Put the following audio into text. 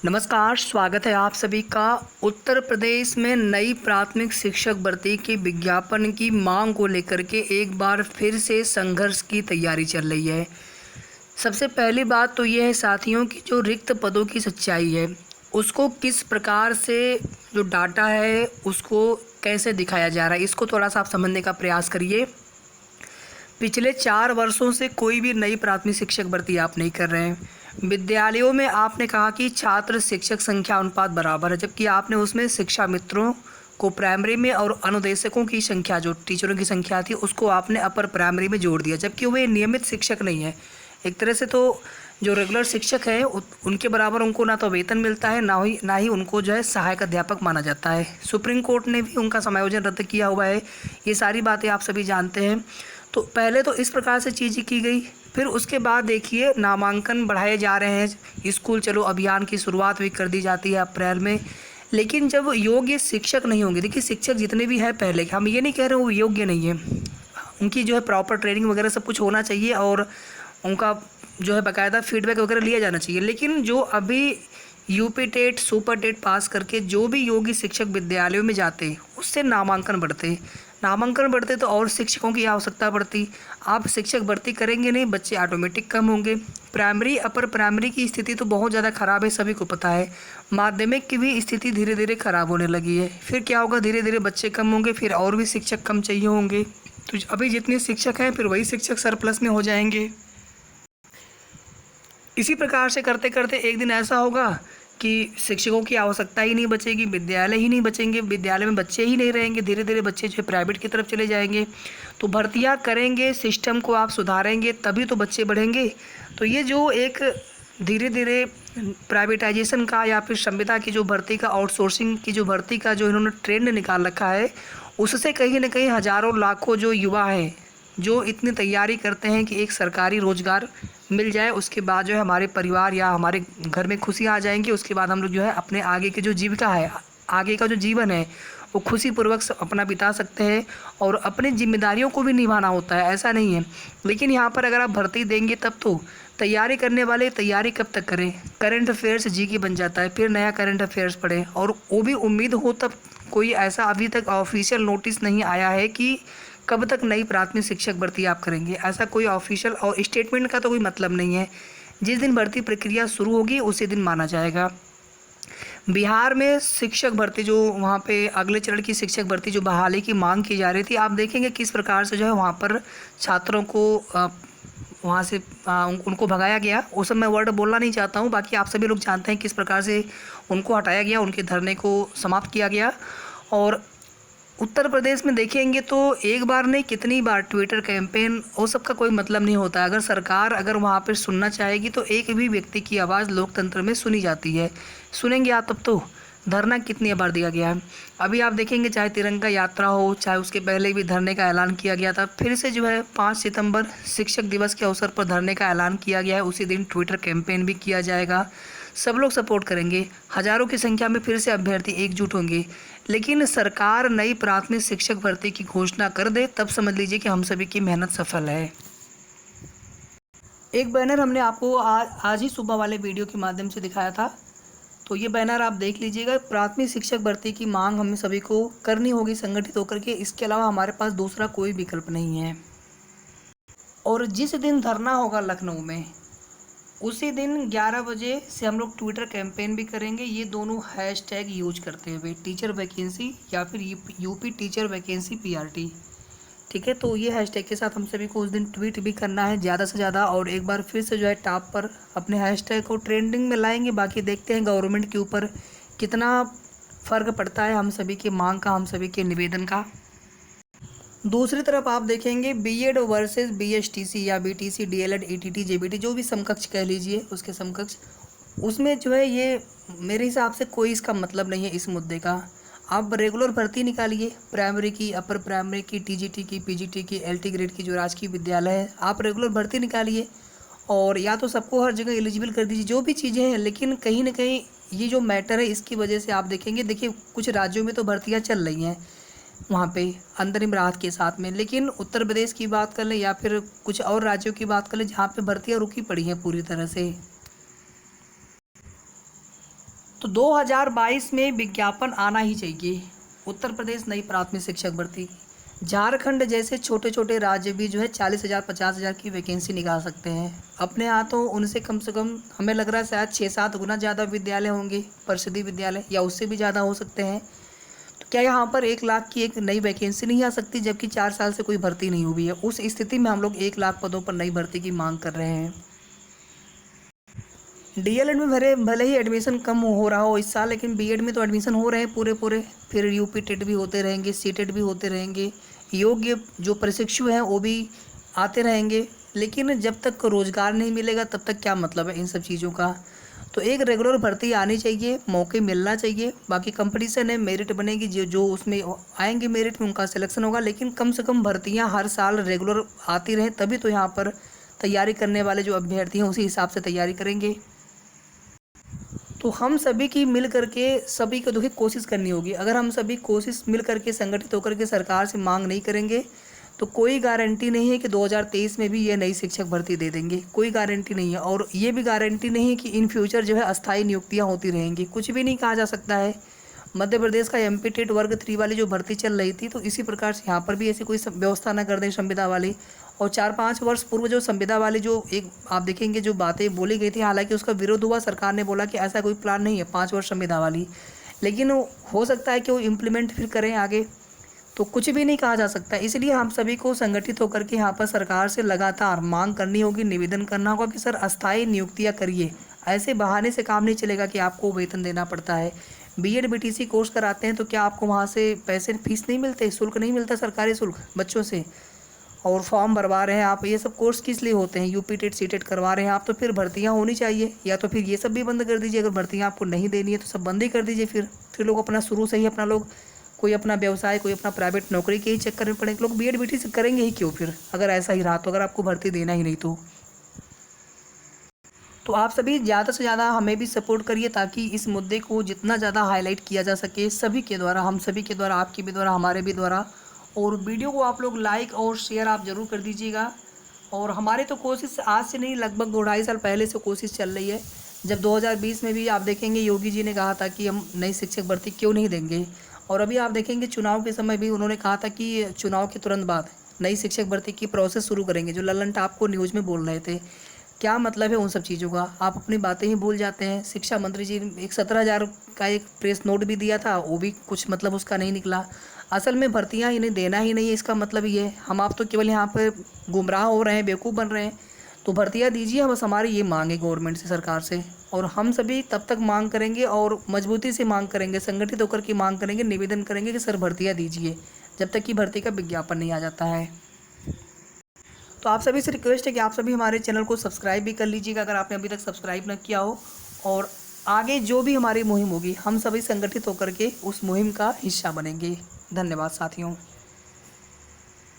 नमस्कार, स्वागत है आप सभी का। उत्तर प्रदेश में नई प्राथमिक शिक्षक भर्ती के विज्ञापन की मांग को लेकर के एक बार फिर से संघर्ष की तैयारी चल रही है। सबसे पहली बात तो ये है साथियों कि जो रिक्त पदों की सच्चाई है उसको किस प्रकार से जो डाटा है उसको कैसे दिखाया जा रहा है, इसको थोड़ा सा आप समझने का प्रयास करिए। पिछले 4 वर्षों से कोई भी नई प्राथमिक शिक्षक भर्ती आप नहीं कर रहे हैं। विद्यालयों में आपने कहा कि छात्र शिक्षक संख्या अनुपात बराबर है, जबकि आपने उसमें शिक्षा मित्रों को प्राइमरी में और अनुदेशकों की संख्या, जो टीचरों की संख्या थी, उसको आपने अपर प्राइमरी में जोड़ दिया, जबकि वे नियमित शिक्षक नहीं है। एक तरह से तो जो रेगुलर शिक्षक हैं उनके बराबर उनको ना तो वेतन मिलता है, ना ही उनको जो है सहायक अध्यापक माना जाता है। सुप्रीम कोर्ट ने भी उनका समायोजन रद्द किया हुआ है। ये सारी बातें आप सभी जानते हैं। तो पहले तो इस प्रकार से चीज़ें की गई, फिर उसके बाद देखिए नामांकन बढ़ाए जा रहे हैं। स्कूल चलो अभियान की शुरुआत भी कर दी जाती है अप्रैल में, लेकिन जब योग्य शिक्षक नहीं होंगे, देखिए शिक्षक जितने भी हैं पहले के, हम ये नहीं कह रहे वो योग्य नहीं है, उनकी जो है प्रॉपर ट्रेनिंग वगैरह सब कुछ होना चाहिए और उनका जो है बाकायदा फीडबैक वगैरह लिया जाना चाहिए। लेकिन जो अभी UP TET super TET pass करके जो भी योग्य शिक्षक विद्यालयों में जाते उससे नामांकन बढ़ते तो और शिक्षकों की आवश्यकता बढ़ती। आप शिक्षक भर्ती करेंगे नहीं, बच्चे ऑटोमेटिक कम होंगे। प्राइमरी अपर प्राइमरी की स्थिति तो बहुत ज़्यादा ख़राब है, सभी को पता है। माध्यमिक की भी स्थिति धीरे धीरे ख़राब होने लगी है। फिर क्या होगा, धीरे धीरे बच्चे कम होंगे, फिर और भी शिक्षक कम चाहिए होंगे। तो अभी जितने शिक्षक हैं फिर वही शिक्षक सरप्लस में हो जाएंगे। इसी प्रकार से करते करते एक दिन ऐसा होगा कि शिक्षकों की आवश्यकता ही नहीं बचेगी, विद्यालय ही नहीं बचेंगे, विद्यालय में बच्चे ही नहीं रहेंगे, धीरे धीरे बच्चे जो है प्राइवेट की तरफ चले जाएंगे। तो भर्तियां करेंगे, सिस्टम को आप सुधारेंगे तभी तो बच्चे बढ़ेंगे। तो ये जो एक धीरे धीरे प्राइवेटाइजेशन का या फिर संविदा की जो भर्ती का, आउटसोर्सिंग की जो भर्ती का जो इन्होंने ट्रेंड निकाल रखा है, उससे कहीं ना कहीं हज़ारों लाखों जो युवा हैं जो इतनी तैयारी करते हैं कि एक सरकारी रोज़गार मिल जाए, उसके बाद जो है हमारे परिवार या हमारे घर में खुशियाँ आ जाएंगी। उसके बाद हम लोग जो है अपने आगे की जो जीविका है, आगे का जो जीवन है वो खुशीपूर्वक अपना बिता सकते हैं और अपनी जिम्मेदारियों को भी निभाना होता है, ऐसा नहीं है। लेकिन यहाँ पर अगर आप भर्ती देंगे तब तो तैयारी करने वाले तैयारी कब तक करें, करंट अफेयर्स जी की बन जाता है, फिर नया करंट अफेयर्स पढ़ें और वो भी उम्मीद हो तब। कोई ऐसा अभी तक ऑफिशियल नोटिस नहीं आया है कि कब तक नई प्राथमिक शिक्षक भर्ती आप करेंगे, ऐसा कोई ऑफिशियल और स्टेटमेंट का तो कोई मतलब नहीं है। जिस दिन भर्ती प्रक्रिया शुरू होगी उसी दिन माना जाएगा। बिहार में शिक्षक भर्ती जो वहाँ पे अगले चरण की शिक्षक भर्ती जो बहाली की मांग की जा रही थी, आप देखेंगे किस प्रकार से जो है वहाँ पर छात्रों को वहाँ से उनको भगाया गया। वो सब मैं वर्ड बोलना नहीं चाहता हूँ, बाकी आप सभी लोग जानते हैं किस प्रकार से उनको हटाया गया, उनके धरने को समाप्त किया गया। और उत्तर प्रदेश में देखेंगे तो एक बार नहीं कितनी बार ट्विटर कैंपेन, वो सब का कोई मतलब नहीं होता। अगर सरकार अगर वहाँ पर सुनना चाहेगी तो एक भी व्यक्ति की आवाज़ लोकतंत्र में सुनी जाती है। सुनेंगे आप तब तो। धरना कितनी बार दिया गया है, अभी आप देखेंगे चाहे तिरंगा यात्रा हो, चाहे उसके पहले भी धरने का ऐलान किया गया था। फिर से जो है 5 सितंबर शिक्षक दिवस के अवसर पर धरने का ऐलान किया गया है, उसी दिन ट्विटर कैंपेन भी किया जाएगा। सब लोग सपोर्ट करेंगे, हज़ारों की संख्या में फिर से अभ्यर्थी एकजुट होंगे। लेकिन सरकार नई प्राथमिक शिक्षक भर्ती की घोषणा कर दे तब समझ लीजिए कि हम सभी की मेहनत सफल है। एक बैनर हमने आपको आज ही सुबह वाले वीडियो के माध्यम से दिखाया था, तो ये बैनर आप देख लीजिएगा। प्राथमिक शिक्षक भर्ती की मांग हमें सभी को करनी होगी संगठित होकर के, इसके अलावा हमारे पास दूसरा कोई विकल्प नहीं है। और जिस दिन धरना होगा लखनऊ में, उसी दिन 11 बजे से हम लोग ट्विटर कैंपेन भी करेंगे, ये दोनों हैशटैग यूज करते हुए, टीचर वैकेंसी या फिर यूपी टीचर वैकेंसी पीआरटी। ठीक है, तो ये हैशटैग के साथ हम सभी को उस दिन ट्वीट भी करना है ज़्यादा से ज़्यादा, और एक बार फिर से जो है टॉप पर अपने हैशटैग को ट्रेंडिंग में लाएंगे। बाकी देखते हैं गवर्नमेंट के ऊपर कितना फ़र्क पड़ता है हम सभी की मांग का, हम सभी के निवेदन का। दूसरी तरफ आप देखेंगे बीएड वर्सेस बीएसटीसी या बीटीसी, डीएलएड, ईटीटी, जेबीटी, जो भी समकक्ष कह लीजिए उसके समकक्ष, उसमें जो है ये मेरे हिसाब से कोई इसका मतलब नहीं है इस मुद्दे का। आप रेगुलर भर्ती निकालिए, प्राइमरी की, अपर प्राइमरी की, टीजीटी की, पीजीटी की, एलटी ग्रेड की जो राजकीय विद्यालय है, आप रेगुलर भर्ती निकालिए और या तो सबको हर जगह एलिजिबल कर दीजिए, जो भी चीज़ें हैं। लेकिन कहीं ना कहीं ये जो मैटर है इसकी वजह से आप देखेंगे, देखिए कुछ राज्यों में तो भर्तियाँ चल रही हैं वहाँ पे अंतरिम राहत के साथ में, लेकिन उत्तर प्रदेश की बात कर लें या फिर कुछ और राज्यों की बात कर लें जहाँ पे भर्तियाँ रुकी पड़ी हैं पूरी तरह से। तो 2022 में विज्ञापन आना ही चाहिए। उत्तर प्रदेश नई प्राथमिक शिक्षक भर्ती, झारखंड जैसे छोटे छोटे राज्य भी जो है 40,000 50,000 की वैकेंसी निकाल सकते हैं अपने हाथों। उनसे कम से कम हमें लग रहा है शायद 6-7 गुना ज़्यादा विद्यालय होंगे, परिषदीय विद्यालय, या उससे भी ज़्यादा हो सकते हैं। तो क्या यहाँ पर 1 लाख की एक नई वैकेंसी नहीं आ सकती, जबकि 4 साल से कोई भर्ती नहीं हुई है? उस स्थिति में हम लोग 1 लाख पदों पर नई भर्ती की मांग कर रहे हैं। डीएलएड में भले ही एडमिशन कम हो रहा हो इस साल, लेकिन बीएड में तो एडमिशन हो रहे हैं पूरे। फिर यूपी टेट भी होते रहेंगे, सीटेट भी होते रहेंगे, योग्य जो प्रशिक्षु हैं वो भी आते रहेंगे। लेकिन जब तक रोज़गार नहीं मिलेगा तब तक क्या मतलब है इन सब चीज़ों का? तो एक रेगुलर भर्ती आनी चाहिए, मौके मिलना चाहिए। बाकी कंपटीशन है, मेरिट बनेगी, जो उसमें आएंगे मेरिट में उनका सिलेक्शन होगा। लेकिन कम से कम भर्तियाँ हर साल रेगुलर आती रहें, तभी तो यहाँ पर तैयारी करने वाले जो अभ्यर्थी हैं उसी हिसाब से तैयारी करेंगे। तो हम सभी की मिल करके सभी को देखिए कोशिश करनी होगी। अगर हम सभी कोशिश मिल करके संगठित होकर के सरकार से मांग नहीं करेंगे तो कोई गारंटी नहीं है कि 2023 में भी ये नई शिक्षक भर्ती दे देंगे, कोई गारंटी नहीं है। और ये भी गारंटी नहीं है कि इन फ्यूचर जो है अस्थायी नियुक्तियाँ होती रहेंगी, कुछ भी नहीं कहा जा सकता है। मध्य प्रदेश का एमपी टेट वर्ग 3 वाली जो भर्ती चल रही थी, तो इसी प्रकार से यहाँ पर भी ऐसी कोई व्यवस्था ना कर दें संविदा वाली। और 4-5 वर्ष पूर्व जो संविदा वाली जो एक आप देखेंगे जो बातें बोली गई थी, हालांकि उसका विरोध हुआ, सरकार ने बोला कि ऐसा कोई प्लान नहीं है 5 वर्ष संविदा वाली, लेकिन हो सकता है कि वो इम्प्लीमेंट फिर करें आगे। तो कुछ भी नहीं कहा जा सकता। इसलिए हम सभी को संगठित होकर के यहाँ पर सरकार से लगातार मांग करनी होगी, निवेदन करना होगा कि सर अस्थायी नियुक्तियाँ करिए। ऐसे बहाने से काम नहीं चलेगा कि आपको वेतन देना पड़ता है। बीएड बीटीसी कोर्स कराते हैं तो क्या आपको वहाँ से पैसे फीस नहीं मिलते, शुल्क नहीं मिलता, सरकारी शुल्क बच्चों से? और फॉर्म भरवा रहे हैं आप, ये सब कोर्स किस लिए होते हैं? यूपी टेट सीटेट करवा रहे हैं आप, तो फिर भर्तियाँ होनी चाहिए। या तो फिर ये सब भी बंद कर दीजिए। अगर भर्तियाँ आपको नहीं देनी है तो सब बंद ही कर दीजिए। फिर लोग अपना शुरू से ही अपना लोग कोई अपना व्यवसाय, कोई अपना प्राइवेट नौकरी के ही चक्कर में पड़ेंगे। लोग बीएड बीटीसी करेंगे ही क्यों फिर, अगर ऐसा ही रहा तो, अगर आपको भर्ती देना ही नहीं तो आप सभी ज़्यादा से ज़्यादा हमें भी सपोर्ट करिए ताकि इस मुद्दे को जितना ज़्यादा हाईलाइट किया जा सके सभी के द्वारा, हम सभी के द्वारा, आपके भी द्वारा, हमारे भी द्वारा। और वीडियो को आप लोग लाइक और शेयर आप ज़रूर कर दीजिएगा। और हमारी तो कोशिश आज से नहीं, लगभग 2-2.5 साल पहले से कोशिश चल रही है। जब 2020 में भी आप देखेंगे योगी जी ने कहा था कि हम नई शिक्षक भर्ती क्यों नहीं देंगे, और अभी आप देखेंगे चुनाव के समय भी उन्होंने कहा था कि चुनाव के तुरंत बाद नई शिक्षक भर्ती की प्रोसेस शुरू करेंगे, जो लल्लन टॉप को न्यूज़ में बोल रहे थे। क्या मतलब है उन सब चीज़ों का? आप अपनी बातें ही भूल जाते हैं। शिक्षा मंत्री जी ने एक 17,000 का एक प्रेस नोट भी दिया था, वो भी कुछ मतलब उसका नहीं निकला। असल में भर्तियां इन्हें देना ही नहीं है, इसका मतलब ये है। हम आप तो केवल यहाँ पर गुमराह हो रहे हैं, बेवकूफ़ बन रहे हैं। तो भर्तियां दीजिए, बस हमारी ये मांग है गवर्नमेंट से, सरकार से। और हम सभी तब तक मांग करेंगे और मजबूती से मांग करेंगे, संगठित होकर की मांग करेंगे, निवेदन करेंगे कि सर भर्तियाँ दीजिए, जब तक कि भर्ती का विज्ञापन नहीं आ जाता है। तो आप सभी से रिक्वेस्ट है कि आप सभी हमारे चैनल को सब्सक्राइब भी कर लीजिएगा अगर आपने अभी तक सब्सक्राइब न किया हो। और आगे जो भी हमारी मुहिम होगी, हम सभी संगठित होकर के उस मुहिम का हिस्सा बनेंगे। धन्यवाद साथियों।